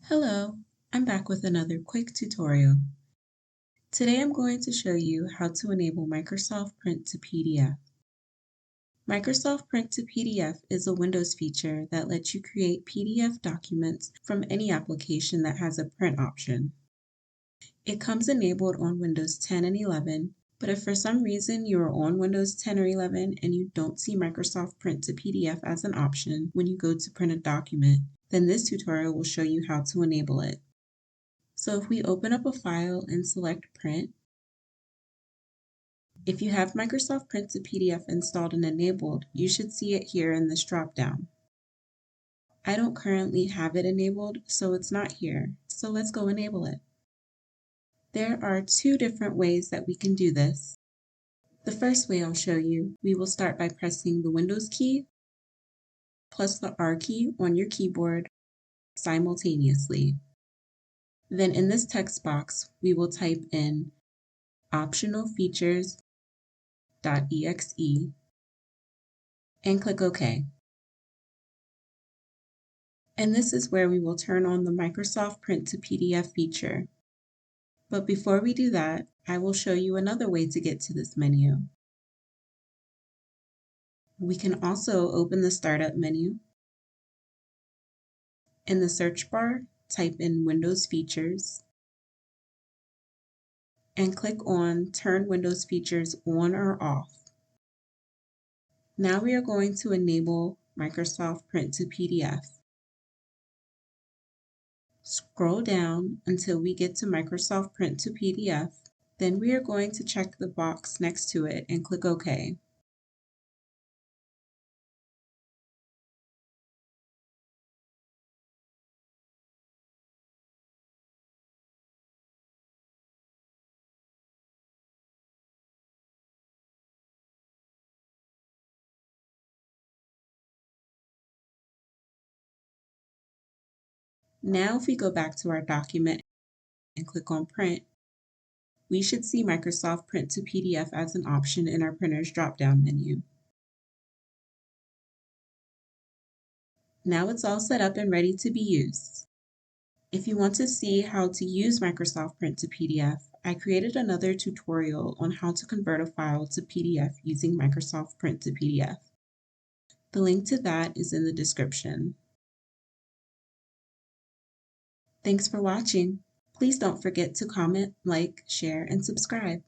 Hello, I'm back with another quick tutorial. Today I'm going to show you how to enable Microsoft Print to PDF. Microsoft Print to PDF is a Windows feature that lets you create PDF documents from any application that has a print option. It comes enabled on Windows 10 and 11, but if for some reason you are on Windows 10 or 11 and you don't see Microsoft Print to PDF as an option when you go to print a document, then this tutorial will show you how to enable it. So if we open up a file and select Print, if you have Microsoft Print to PDF installed and enabled, you should see it here in this dropdown. I don't currently have it enabled, so it's not here. So let's go enable it. There are two different ways that we can do this. The first way I'll show you, we will start by pressing the Windows key plus the R key on your keyboard simultaneously. Then in this text box, we will type in optional features .exe and click OK. And this is where we will turn on the Microsoft Print to PDF feature. But before we do that, I will show you another way to get to this menu. We can also open the Startup menu. In the search bar, type in Windows Features and click on Turn Windows Features on or off. Now we are going to enable Microsoft Print to PDF. Scroll down until we get to Microsoft Print to PDF. Then we are going to check the box next to it and click OK. Now if we go back to our document and click on Print, we should see Microsoft Print to PDF as an option in our printer's drop-down menu. Now it's all set up and ready to be used. If you want to see how to use Microsoft Print to PDF, I created another tutorial on how to convert a file to PDF using Microsoft Print to PDF. The link to that is in the description. Thanks for watching. Please don't forget to comment, like, share, and subscribe.